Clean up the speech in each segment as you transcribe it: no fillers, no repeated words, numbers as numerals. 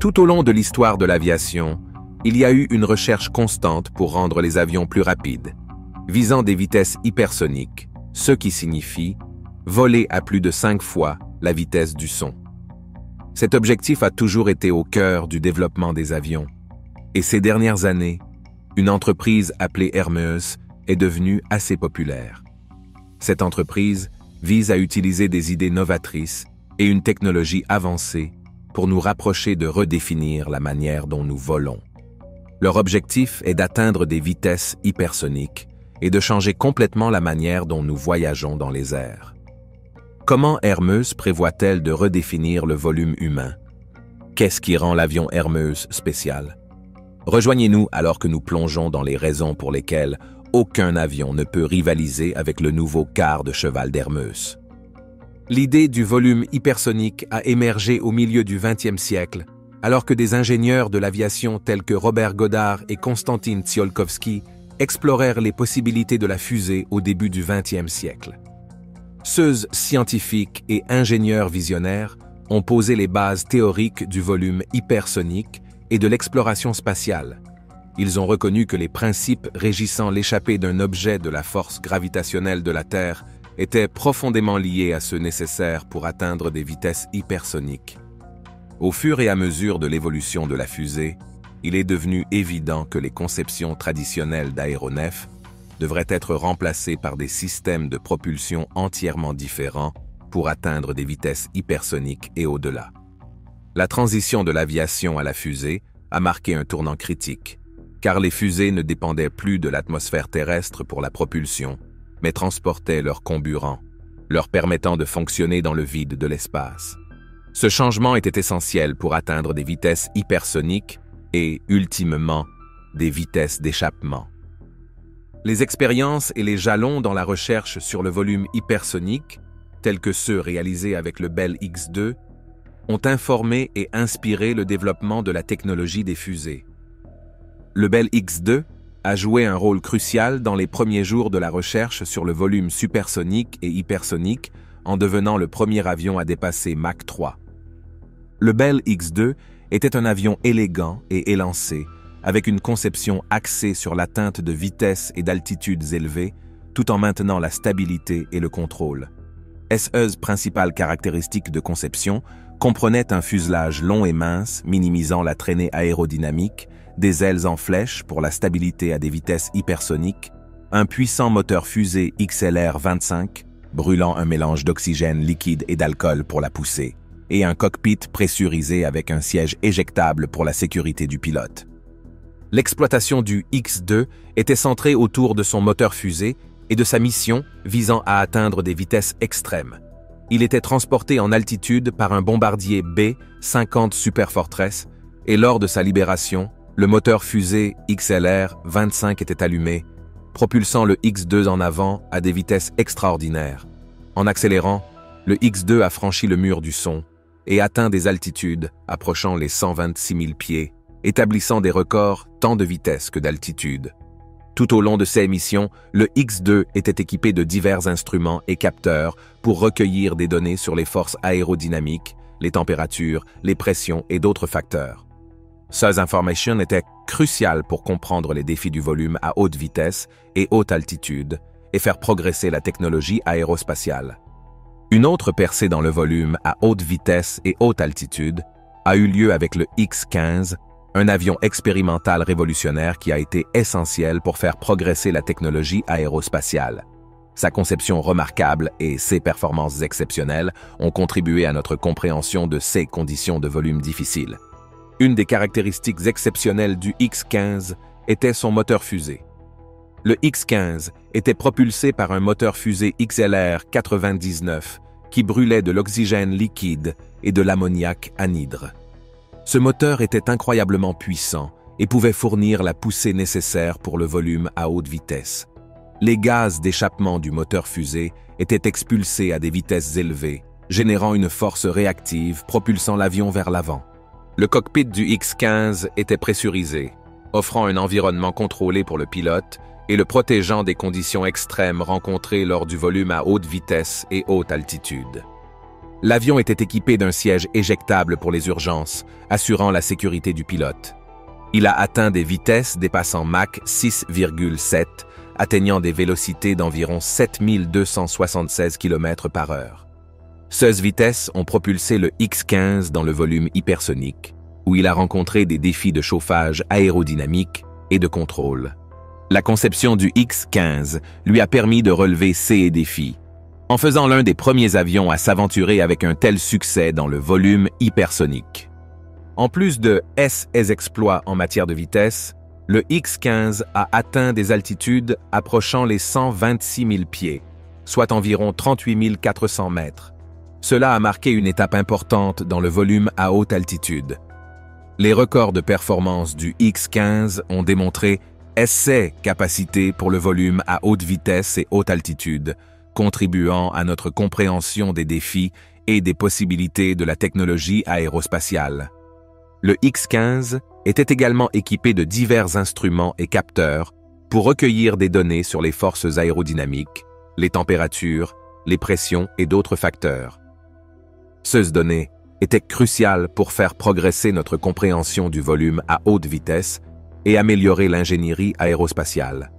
Tout au long de l'histoire de l'aviation, il y a eu une recherche constante pour rendre les avions plus rapides, visant des vitesses hypersoniques, ce qui signifie voler à plus de 5 fois la vitesse du son. Cet objectif a toujours été au cœur du développement des avions, et ces dernières années, une entreprise appelée Hermeus est devenue assez populaire. Cette entreprise vise à utiliser des idées novatrices et une technologie avancée pour nous rapprocher de redéfinir la manière dont nous volons. Leur objectif est d'atteindre des vitesses hypersoniques et de changer complètement la manière dont nous voyageons dans les airs. Comment Hermeus prévoit-elle de redéfinir le volume humain? Qu'est-ce qui rend l'avion Hermeus spécial? Rejoignez-nous alors que nous plongeons dans les raisons pour lesquelles aucun avion ne peut rivaliser avec le nouveau quart de cheval d'Hermeus. L'idée du volume hypersonique a émergé au milieu du XXe siècle, alors que des ingénieurs de l'aviation tels que Robert Goddard et Konstantin Tsiolkovsky explorèrent les possibilités de la fusée au début du XXe siècle. Ces scientifiques et ingénieurs visionnaires ont posé les bases théoriques du volume hypersonique et de l'exploration spatiale. Ils ont reconnu que les principes régissant l'échappée d'un objet de la force gravitationnelle de la Terre étaient profondément liés à ceux nécessaires pour atteindre des vitesses hypersoniques. Au fur et à mesure de l'évolution de la fusée, il est devenu évident que les conceptions traditionnelles d'aéronefs devraient être remplacées par des systèmes de propulsion entièrement différents pour atteindre des vitesses hypersoniques et au-delà. La transition de l'aviation à la fusée a marqué un tournant critique, car les fusées ne dépendaient plus de l'atmosphère terrestre pour la propulsion, mais transportaient leur comburant, leur permettant de fonctionner dans le vide de l'espace. Ce changement était essentiel pour atteindre des vitesses hypersoniques et, ultimement, des vitesses d'échappement. Les expériences et les jalons dans la recherche sur le volume hypersonique, tels que ceux réalisés avec le Bell X-2, ont informé et inspiré le développement de la technologie des fusées. Le Bell X-2 a joué un rôle crucial dans les premiers jours de la recherche sur le volume supersonique et hypersonique en devenant le premier avion à dépasser Mach 3. Le Bell X-2 était un avion élégant et élancé, avec une conception axée sur l'atteinte de vitesses et d'altitudes élevées, tout en maintenant la stabilité et le contrôle. Ses principales caractéristiques de conception comprenaient un fuselage long et mince, minimisant la traînée aérodynamique, des ailes en flèche pour la stabilité à des vitesses hypersoniques, un puissant moteur fusée XLR-25, brûlant un mélange d'oxygène liquide et d'alcool pour la poussée, et un cockpit pressurisé avec un siège éjectable pour la sécurité du pilote. L'exploitation du X-2 était centrée autour de son moteur fusée et de sa mission visant à atteindre des vitesses extrêmes. Il était transporté en altitude par un bombardier B-50 Superfortress et lors de sa libération, le moteur fusée XLR-25 était allumé, propulsant le X-2 en avant à des vitesses extraordinaires. En accélérant, le X-2 a franchi le mur du son et atteint des altitudes approchant les 126 000 pieds, établissant des records tant de vitesse que d'altitude. Tout au long de ses missions, le X-2 était équipé de divers instruments et capteurs pour recueillir des données sur les forces aérodynamiques, les températures, les pressions et d'autres facteurs. Ces informations étaient cruciales pour comprendre les défis du volume à haute vitesse et haute altitude et faire progresser la technologie aérospatiale. Une autre percée dans le volume à haute vitesse et haute altitude a eu lieu avec le X-15, un avion expérimental révolutionnaire qui a été essentiel pour faire progresser la technologie aérospatiale. Sa conception remarquable et ses performances exceptionnelles ont contribué à notre compréhension de ces conditions de volume difficiles. Une des caractéristiques exceptionnelles du X-15 était son moteur fusée. Le X-15 était propulsé par un moteur fusée XLR-99 qui brûlait de l'oxygène liquide et de l'ammoniac anhydre. Ce moteur était incroyablement puissant et pouvait fournir la poussée nécessaire pour le volume à haute vitesse. Les gaz d'échappement du moteur fusée étaient expulsés à des vitesses élevées, générant une force réactive propulsant l'avion vers l'avant. Le cockpit du X-15 était pressurisé, offrant un environnement contrôlé pour le pilote et le protégeant des conditions extrêmes rencontrées lors du volume à haute vitesse et haute altitude. L'avion était équipé d'un siège éjectable pour les urgences, assurant la sécurité du pilote. Il a atteint des vitesses dépassant Mach 6,7, atteignant des vélocités d'environ 7276 km/h. Ces vitesses ont propulsé le X-15 dans le volume hypersonique, où il a rencontré des défis de chauffage aérodynamique et de contrôle. La conception du X-15 lui a permis de relever ces défis, en faisant l'un des premiers avions à s'aventurer avec un tel succès dans le volume hypersonique. En plus de ses exploits en matière de vitesse, le X-15 a atteint des altitudes approchant les 126 000 pieds, soit environ 38 400 mètres. Cela a marqué une étape importante dans le volume à haute altitude. Les records de performance du X-15 ont démontré ses capacités pour le volume à haute vitesse et haute altitude, contribuant à notre compréhension des défis et des possibilités de la technologie aérospatiale. Le X-15 était également équipé de divers instruments et capteurs pour recueillir des données sur les forces aérodynamiques, les températures, les pressions et d'autres facteurs. Ces données étaient cruciales pour faire progresser notre compréhension du volume à haute vitesse et améliorer l'ingénierie aérospatiale.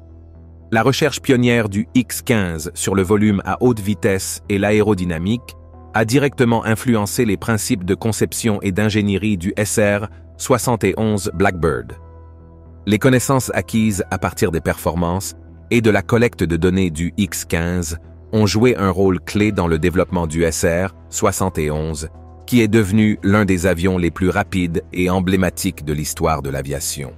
La recherche pionnière du X-15 sur le volume à haute vitesse et l'aérodynamique a directement influencé les principes de conception et d'ingénierie du SR-71 Blackbird. Les connaissances acquises à partir des performances et de la collecte de données du X-15 ont joué un rôle clé dans le développement du SR-71, qui est devenu l'un des avions les plus rapides et emblématiques de l'histoire de l'aviation.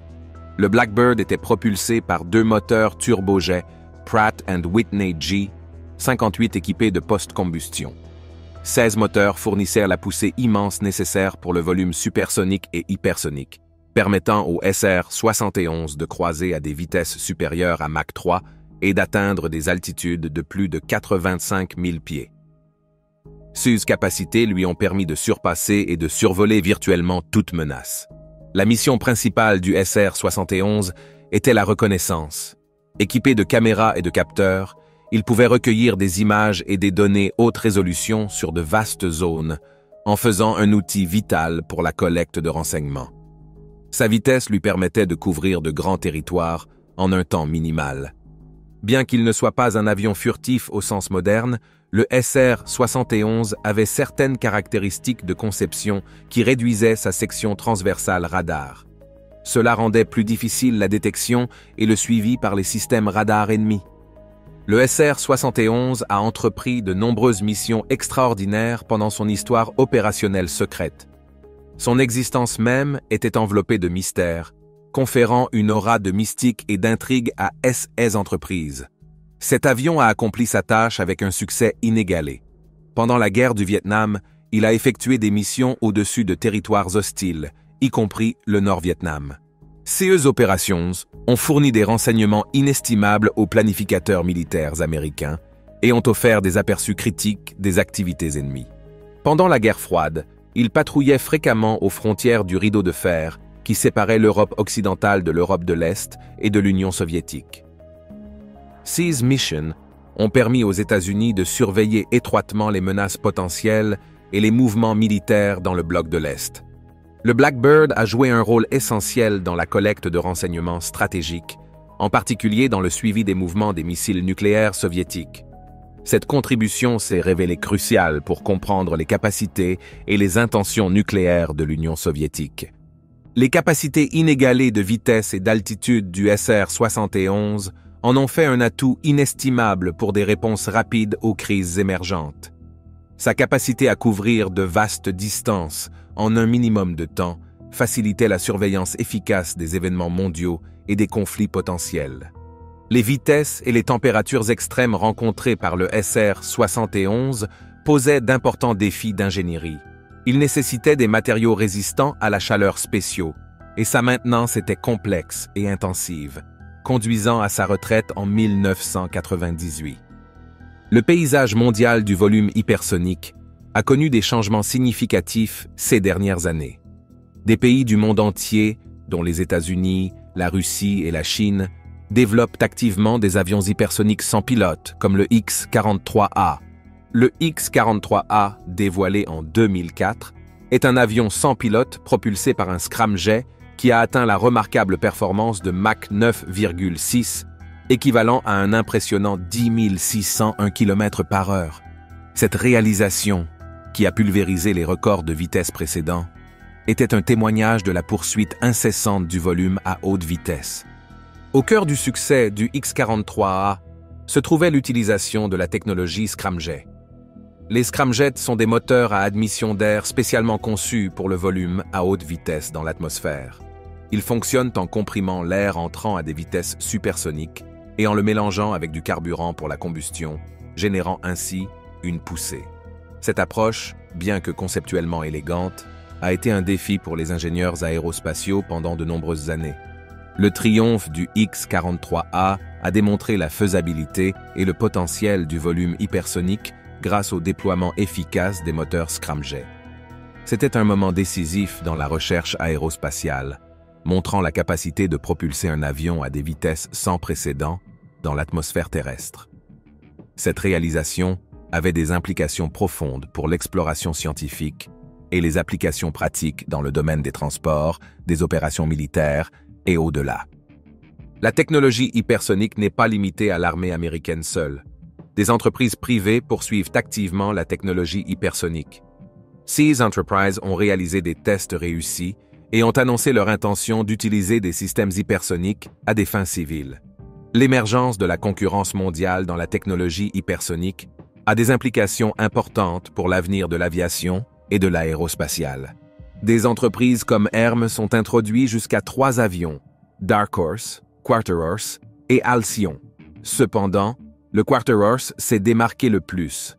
Le Blackbird était propulsé par 2 moteurs turbojet Pratt & Whitney G58 équipés de post-combustion. 16 moteurs fournissaient la poussée immense nécessaire pour le volume supersonique et hypersonique, permettant au SR-71 de croiser à des vitesses supérieures à Mach 3 et d'atteindre des altitudes de plus de 85 000 pieds. Ces capacités lui ont permis de surpasser et de survoler virtuellement toute menace. La mission principale du SR-71 était la reconnaissance. Équipé de caméras et de capteurs, il pouvait recueillir des images et des données haute résolution sur de vastes zones, en faisant un outil vital pour la collecte de renseignements. Sa vitesse lui permettait de couvrir de grands territoires en un temps minimal. Bien qu'il ne soit pas un avion furtif au sens moderne, le SR-71 avait certaines caractéristiques de conception qui réduisaient sa section transversale radar. Cela rendait plus difficile la détection et le suivi par les systèmes radars ennemis. Le SR-71 a entrepris de nombreuses missions extraordinaires pendant son histoire opérationnelle secrète. Son existence même était enveloppée de mystères, conférant une aura de mystique et d'intrigue à ces entreprises. Cet avion a accompli sa tâche avec un succès inégalé. Pendant la guerre du Vietnam, il a effectué des missions au-dessus de territoires hostiles, y compris le Nord-Vietnam. Ces opérations ont fourni des renseignements inestimables aux planificateurs militaires américains et ont offert des aperçus critiques des activités ennemies. Pendant la guerre froide, il patrouillait fréquemment aux frontières du rideau de fer qui séparait l'Europe occidentale de l'Europe de l'Est et de l'Union soviétique. Ces missions ont permis aux États-Unis de surveiller étroitement les menaces potentielles et les mouvements militaires dans le bloc de l'Est. Le Blackbird a joué un rôle essentiel dans la collecte de renseignements stratégiques, en particulier dans le suivi des mouvements des missiles nucléaires soviétiques. Cette contribution s'est révélée cruciale pour comprendre les capacités et les intentions nucléaires de l'Union soviétique. Les capacités inégalées de vitesse et d'altitude du SR-71 en ont fait un atout inestimable pour des réponses rapides aux crises émergentes. Sa capacité à couvrir de vastes distances en un minimum de temps facilitait la surveillance efficace des événements mondiaux et des conflits potentiels. Les vitesses et les températures extrêmes rencontrées par le SR-71 posaient d'importants défis d'ingénierie. Il nécessitait des matériaux résistants à la chaleur spéciaux, et sa maintenance était complexe et intensive, conduisant à sa retraite en 1998. Le paysage mondial du volume hypersonique a connu des changements significatifs ces dernières années. Des pays du monde entier, dont les États-Unis, la Russie et la Chine, développent activement des avions hypersoniques sans pilote, comme le X-43A. Le X-43A, dévoilé en 2004, est un avion sans pilote propulsé par un scramjet qui a atteint la remarquable performance de Mach 9,6, équivalent à un impressionnant 10 601 km/h. Cette réalisation, qui a pulvérisé les records de vitesse précédents, était un témoignage de la poursuite incessante du volume à haute vitesse. Au cœur du succès du X-43A se trouvait l'utilisation de la technologie scramjet. Les scramjets sont des moteurs à admission d'air spécialement conçus pour le volume à haute vitesse dans l'atmosphère. Ils fonctionnent en comprimant l'air entrant à des vitesses supersoniques et en le mélangeant avec du carburant pour la combustion, générant ainsi une poussée. Cette approche, bien que conceptuellement élégante, a été un défi pour les ingénieurs aérospatiaux pendant de nombreuses années. Le triomphe du X-43A a démontré la faisabilité et le potentiel du volume hypersonique grâce au déploiement efficace des moteurs scramjet. C'était un moment décisif dans la recherche aérospatiale, montrant la capacité de propulser un avion à des vitesses sans précédent dans l'atmosphère terrestre. Cette réalisation avait des implications profondes pour l'exploration scientifique et les applications pratiques dans le domaine des transports, des opérations militaires et au-delà. La technologie hypersonique n'est pas limitée à l'armée américaine seule. Des entreprises privées poursuivent activement la technologie hypersonique. Seas Enterprise ont réalisé des tests réussis et ont annoncé leur intention d'utiliser des systèmes hypersoniques à des fins civiles. L'émergence de la concurrence mondiale dans la technologie hypersonique a des implications importantes pour l'avenir de l'aviation et de l'aérospatiale. Des entreprises comme Hermes ont introduit jusqu'à 3 avions, Dark Horse, Quarter Horse et Halcyon. Cependant, le Quarter Horse s'est démarqué le plus.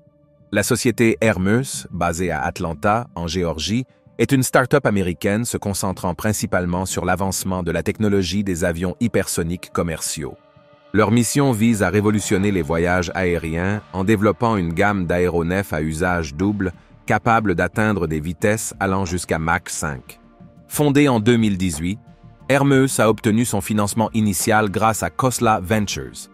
La société Hermes, basée à Atlanta, en Géorgie, est une start-up américaine se concentrant principalement sur l'avancement de la technologie des avions hypersoniques commerciaux. Leur mission vise à révolutionner les voyages aériens en développant une gamme d'aéronefs à usage double capables d'atteindre des vitesses allant jusqu'à Mach 5. Fondée en 2018, Hermes a obtenu son financement initial grâce à Khosla Ventures.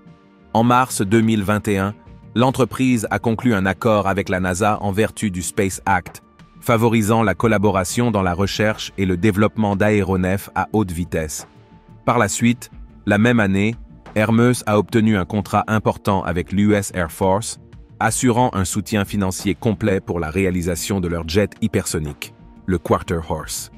En mars 2021, l'entreprise a conclu un accord avec la NASA en vertu du Space Act, favorisant la collaboration dans la recherche et le développement d'aéronefs à haute vitesse. Par la suite, la même année, Hermes a obtenu un contrat important avec l'US Air Force, assurant un soutien financier complet pour la réalisation de leur jet hypersonique, le Quarter Horse.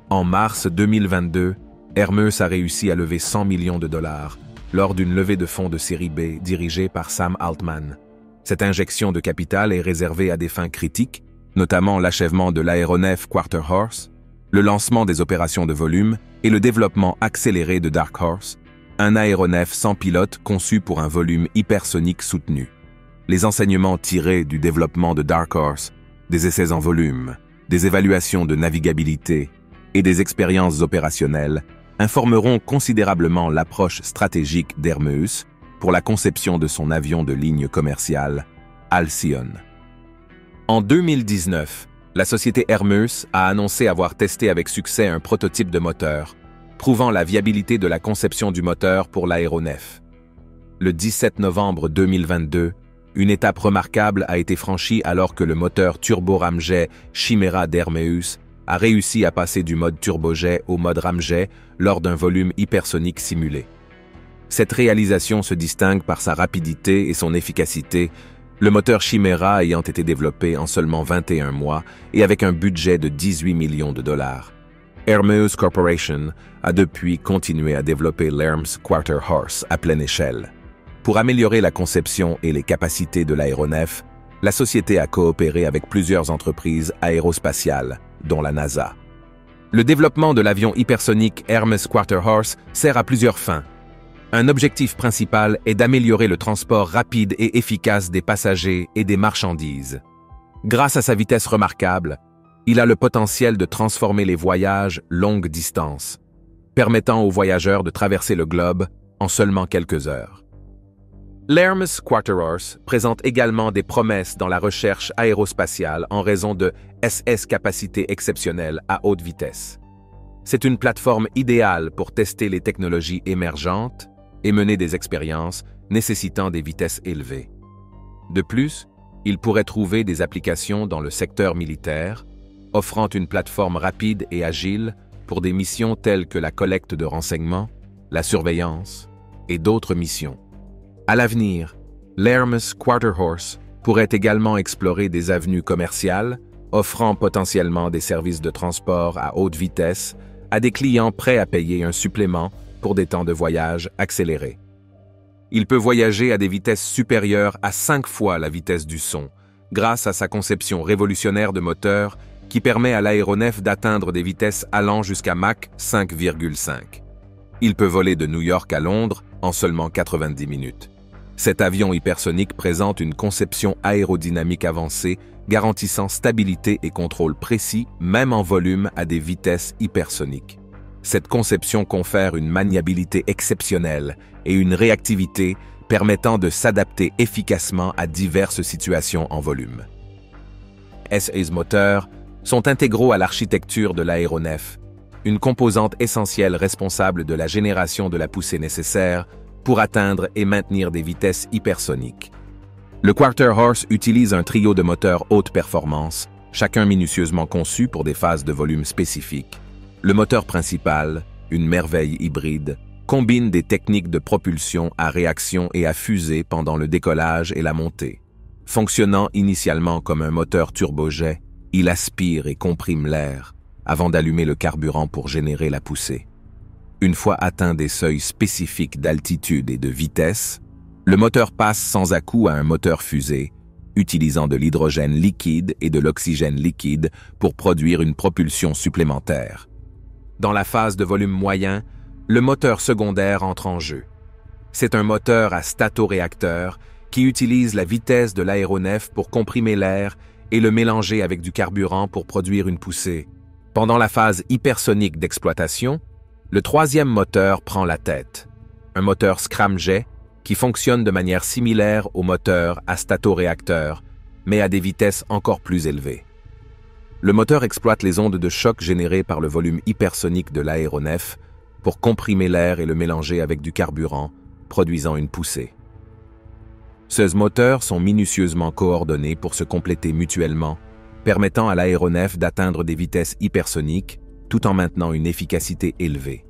En mars 2022, Hermes a réussi à lever 100 millions de dollars lors d'une levée de fonds de série B dirigée par Sam Altman. Cette injection de capital est réservée à des fins critiques, notamment l'achèvement de l'aéronef Quarter Horse, le lancement des opérations de volume et le développement accéléré de Dark Horse, un aéronef sans pilote conçu pour un volume hypersonique soutenu. Les enseignements tirés du développement de Dark Horse, des essais en volume, des évaluations de navigabilité et des expériences opérationnelles informeront considérablement l'approche stratégique d'Hermes pour la conception de son avion de ligne commerciale, Halcyon. En 2019, la société Hermes a annoncé avoir testé avec succès un prototype de moteur, prouvant la viabilité de la conception du moteur pour l'aéronef. Le 17 novembre 2022, une étape remarquable a été franchie alors que le moteur turbo-ramjet Chimera d'Hermes a réussi à passer du mode turbojet au mode ramjet lors d'un volume hypersonique simulé. Cette réalisation se distingue par sa rapidité et son efficacité, le moteur Chimera ayant été développé en seulement 21 mois et avec un budget de 18 millions de dollars. Hermes Corporation a depuis continué à développer l'Hermes Quarter Horse à pleine échelle. Pour améliorer la conception et les capacités de l'aéronef, la société a coopéré avec plusieurs entreprises aérospatiales, dont la NASA. Le développement de l'avion hypersonique Hermes Quarter Horse sert à plusieurs fins. Un objectif principal est d'améliorer le transport rapide et efficace des passagers et des marchandises. Grâce à sa vitesse remarquable, il a le potentiel de transformer les voyages longue distance, permettant aux voyageurs de traverser le globe en seulement quelques heures. L'Hermes Quarter Horse présente également des promesses dans la recherche aérospatiale en raison de SS capacités exceptionnelles à haute vitesse. C'est une plateforme idéale pour tester les technologies émergentes et mener des expériences nécessitant des vitesses élevées. De plus, Il pourrait trouver des applications dans le secteur militaire, offrant une plateforme rapide et agile pour des missions telles que la collecte de renseignements, la surveillance et d'autres missions. À l'avenir, l'Hermes Quarterhorse pourrait également explorer des avenues commerciales, offrant potentiellement des services de transport à haute vitesse à des clients prêts à payer un supplément pour des temps de voyage accélérés. Il peut voyager à des vitesses supérieures à 5 fois la vitesse du son, grâce à sa conception révolutionnaire de moteur qui permet à l'aéronef d'atteindre des vitesses allant jusqu'à Mach 5,5. Il peut voler de New York à Londres en seulement 90 minutes. Cet avion hypersonique présente une conception aérodynamique avancée garantissant stabilité et contrôle précis, même en volume à des vitesses hypersoniques. Cette conception confère une maniabilité exceptionnelle et une réactivité permettant de s'adapter efficacement à diverses situations en volume. Ces moteurs sont intégraux à l'architecture de l'aéronef, une composante essentielle responsable de la génération de la poussée nécessaire pour atteindre et maintenir des vitesses hypersoniques. Le Quarterhorse utilise un trio de moteurs haute performance, chacun minutieusement conçu pour des phases de volume spécifiques. Le moteur principal, une merveille hybride, combine des techniques de propulsion à réaction et à fusée pendant le décollage et la montée. Fonctionnant initialement comme un moteur turbojet, il aspire et comprime l'air avant d'allumer le carburant pour générer la poussée. Une fois atteint des seuils spécifiques d'altitude et de vitesse, le moteur passe sans à-coups à un moteur fusée, utilisant de l'hydrogène liquide et de l'oxygène liquide pour produire une propulsion supplémentaire. Dans la phase de volume moyen, le moteur secondaire entre en jeu. C'est un moteur à statoréacteur qui utilise la vitesse de l'aéronef pour comprimer l'air et le mélanger avec du carburant pour produire une poussée. Pendant la phase hypersonique d'exploitation, le troisième moteur prend la tête, un moteur scramjet qui fonctionne de manière similaire au moteur à statoréacteur, mais à des vitesses encore plus élevées. Le moteur exploite les ondes de choc générées par le volume hypersonique de l'aéronef pour comprimer l'air et le mélanger avec du carburant, produisant une poussée. Ces moteurs sont minutieusement coordonnés pour se compléter mutuellement, permettant à l'aéronef d'atteindre des vitesses hypersoniques tout en maintenant une efficacité élevée.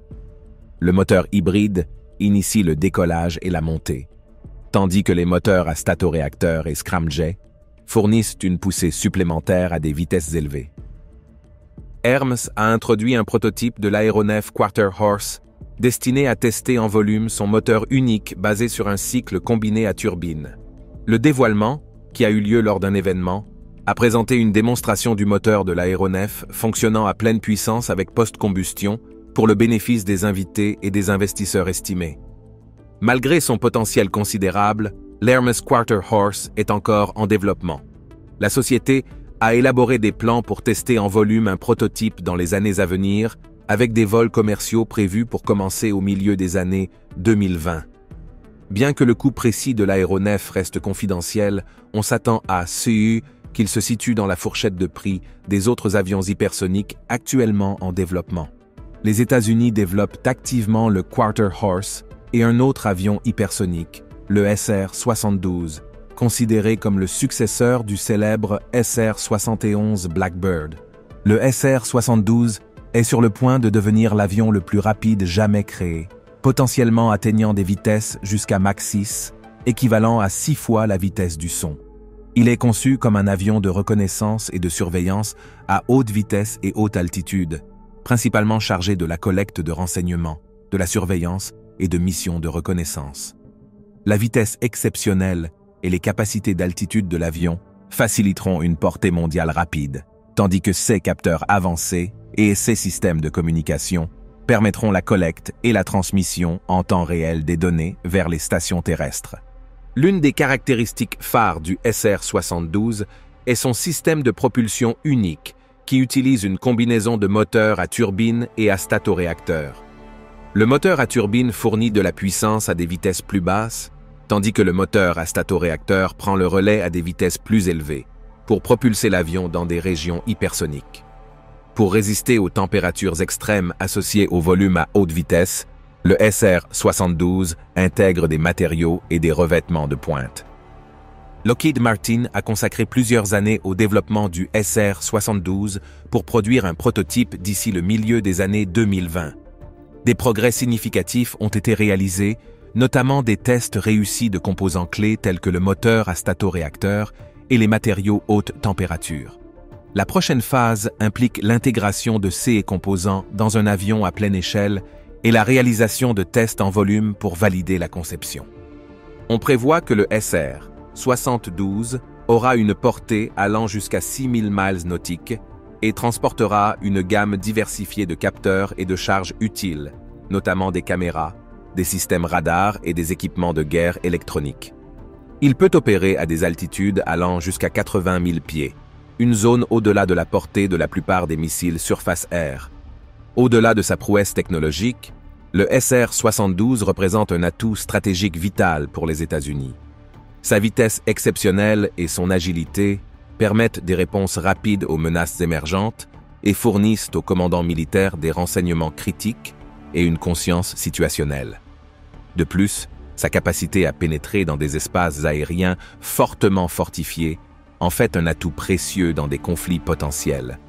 Le moteur hybride initie le décollage et la montée, tandis que les moteurs à statoréacteur et scramjet fournissent une poussée supplémentaire à des vitesses élevées. Hermes a introduit un prototype de l'aéronef Quarterhorse destiné à tester en volume son moteur unique basé sur un cycle combiné à turbine. Le dévoilement, qui a eu lieu lors d'un événement, a présenté une démonstration du moteur de l'aéronef fonctionnant à pleine puissance avec post-combustion pour le bénéfice des invités et des investisseurs estimés. Malgré son potentiel considérable, l'Hermes Quarterhorse est encore en développement. La société a élaboré des plans pour tester en volume un prototype dans les années à venir, avec des vols commerciaux prévus pour commencer au milieu des années 2020. Bien que le coût précis de l'aéronef reste confidentiel, on s'attend à ce qu'il se situe dans la fourchette de prix des autres avions hypersoniques actuellement en développement. Les États-Unis développent activement le Quarterhorse et un autre avion hypersonique, le SR-72, considéré comme le successeur du célèbre SR-71 Blackbird. Le SR-72 est sur le point de devenir l'avion le plus rapide jamais créé, potentiellement atteignant des vitesses jusqu'à Mach 6, équivalent à 6 fois la vitesse du son. Il est conçu comme un avion de reconnaissance et de surveillance à haute vitesse et haute altitude, principalement chargé de la collecte de renseignements, de la surveillance et de missions de reconnaissance. La vitesse exceptionnelle et les capacités d'altitude de l'avion faciliteront une portée mondiale rapide, tandis que ses capteurs avancés et ses systèmes de communication permettront la collecte et la transmission en temps réel des données vers les stations terrestres. L'une des caractéristiques phares du SR-72 est son système de propulsion unique qui utilise une combinaison de moteurs à turbine et à statoréacteur. Le moteur à turbine fournit de la puissance à des vitesses plus basses, tandis que le moteur à statoréacteur prend le relais à des vitesses plus élevées pour propulser l'avion dans des régions hypersoniques. Pour résister aux températures extrêmes associées au volume à haute vitesse, le SR-72 intègre des matériaux et des revêtements de pointe. Lockheed Martin a consacré plusieurs années au développement du SR-72 pour produire un prototype d'ici le milieu des années 2020. Des progrès significatifs ont été réalisés, notamment des tests réussis de composants clés tels que le moteur à statoréacteur et les matériaux haute température. La prochaine phase implique l'intégration de ces composants dans un avion à pleine échelle et la réalisation de tests en volume pour valider la conception. On prévoit que le SR-72 aura une portée allant jusqu'à 6000 miles nautiques et transportera une gamme diversifiée de capteurs et de charges utiles, notamment des caméras, des systèmes radars et des équipements de guerre électroniques. Il peut opérer à des altitudes allant jusqu'à 80 000 pieds, une zone au-delà de la portée de la plupart des missiles surface-air. Au-delà de sa prouesse technologique, le SR-72 représente un atout stratégique vital pour les États-Unis. Sa vitesse exceptionnelle et son agilité permettent des réponses rapides aux menaces émergentes et fournissent aux commandants militaires des renseignements critiques et une conscience situationnelle. De plus, sa capacité à pénétrer dans des espaces aériens fortement fortifiés en fait un atout précieux dans des conflits potentiels.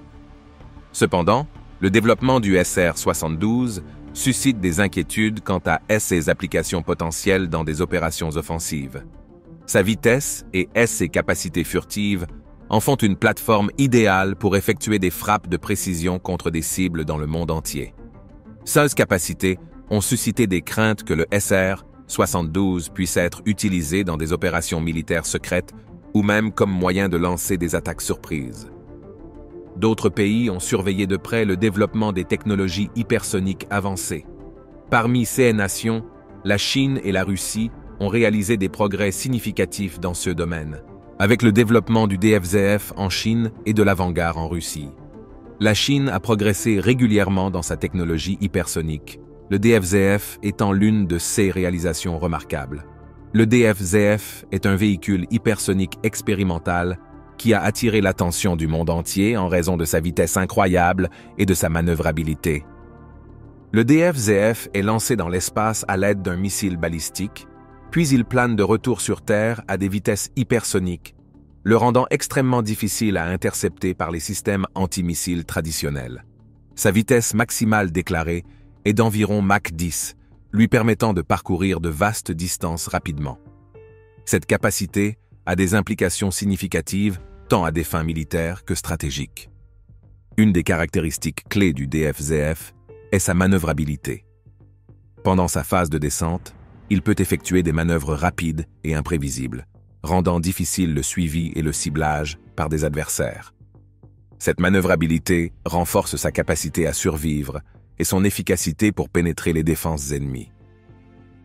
Cependant, le développement du SR-72 suscite des inquiétudes quant à ses applications potentielles dans des opérations offensives. Sa vitesse et ses capacités furtives en font une plateforme idéale pour effectuer des frappes de précision contre des cibles dans le monde entier. Ces capacités ont suscité des craintes que le SR-72 puisse être utilisé dans des opérations militaires secrètes ou même comme moyen de lancer des attaques surprises. D'autres pays ont surveillé de près le développement des technologies hypersoniques avancées. Parmi ces nations, la Chine et la Russie ont réalisé des progrès significatifs dans ce domaine, avec le développement du DFZF en Chine et de l'Avangard en Russie. La Chine a progressé régulièrement dans sa technologie hypersonique, le DFZF étant l'une de ses réalisations remarquables. Le DFZF est un véhicule hypersonique expérimental qui a attiré l'attention du monde entier en raison de sa vitesse incroyable et de sa manœuvrabilité. Le DFZF est lancé dans l'espace à l'aide d'un missile balistique, puis il plane de retour sur Terre à des vitesses hypersoniques, le rendant extrêmement difficile à intercepter par les systèmes antimissiles traditionnels. Sa vitesse maximale déclarée est d'environ Mach 10, lui permettant de parcourir de vastes distances rapidement. Cette capacité a des implications significatives tant à des fins militaires que stratégiques. Une des caractéristiques clés du DFZF est sa manœuvrabilité. Pendant sa phase de descente, il peut effectuer des manœuvres rapides et imprévisibles, rendant difficile le suivi et le ciblage par des adversaires. Cette manœuvrabilité renforce sa capacité à survivre et son efficacité pour pénétrer les défenses ennemies.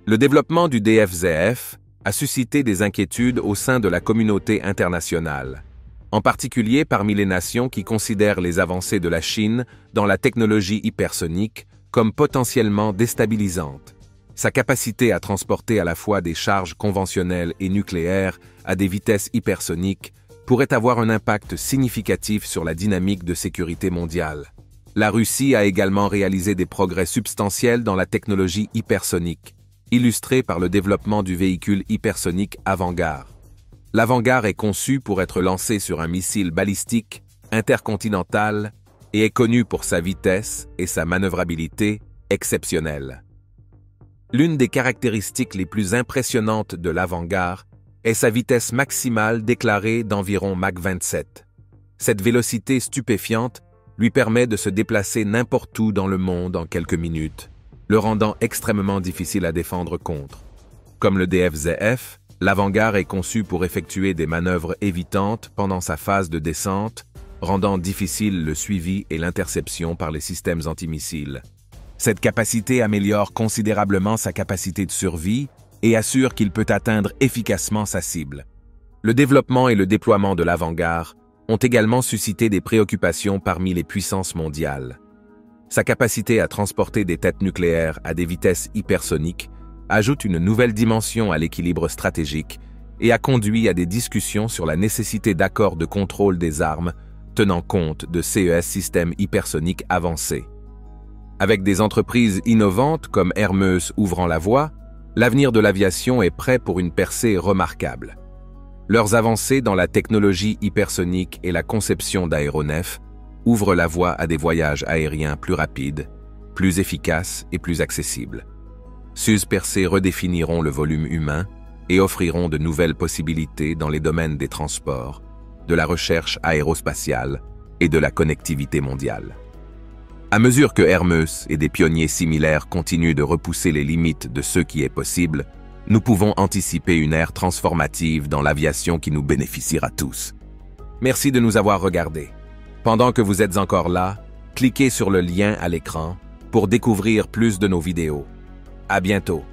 Le développement du DFZF a suscité des inquiétudes au sein de la communauté internationale, en particulier parmi les nations qui considèrent les avancées de la Chine dans la technologie hypersonique comme potentiellement déstabilisantes. Sa capacité à transporter à la fois des charges conventionnelles et nucléaires à des vitesses hypersoniques pourrait avoir un impact significatif sur la dynamique de sécurité mondiale. La Russie a également réalisé des progrès substantiels dans la technologie hypersonique, illustrés par le développement du véhicule hypersonique Avangard. L'Avangard est conçu pour être lancé sur un missile balistique intercontinental et est connu pour sa vitesse et sa manœuvrabilité exceptionnelles. L'une des caractéristiques les plus impressionnantes de l'Avangard est sa vitesse maximale déclarée d'environ Mach 27. Cette vélocité stupéfiante lui permet de se déplacer n'importe où dans le monde en quelques minutes, le rendant extrêmement difficile à défendre contre. Comme le DFZF, l'Avangard est conçu pour effectuer des manœuvres évitantes pendant sa phase de descente, rendant difficile le suivi et l'interception par les systèmes antimissiles. Cette capacité améliore considérablement sa capacité de survie et assure qu'il peut atteindre efficacement sa cible. Le développement et le déploiement de l'Avangard ont également suscité des préoccupations parmi les puissances mondiales. Sa capacité à transporter des têtes nucléaires à des vitesses hypersoniques ajoute une nouvelle dimension à l'équilibre stratégique et a conduit à des discussions sur la nécessité d'accords de contrôle des armes tenant compte de ces systèmes hypersoniques avancés. Avec des entreprises innovantes comme Hermeus ouvrant la voie, l'avenir de l'aviation est prêt pour une percée remarquable. Leurs avancées dans la technologie hypersonique et la conception d'aéronefs ouvrent la voie à des voyages aériens plus rapides, plus efficaces et plus accessibles. Suze percées redéfiniront le volume humain et offriront de nouvelles possibilités dans les domaines des transports, de la recherche aérospatiale et de la connectivité mondiale. À mesure que Hermeus et des pionniers similaires continuent de repousser les limites de ce qui est possible, nous pouvons anticiper une ère transformative dans l'aviation qui nous bénéficiera tous. Merci de nous avoir regardés. Pendant que vous êtes encore là, cliquez sur le lien à l'écran pour découvrir plus de nos vidéos. À bientôt.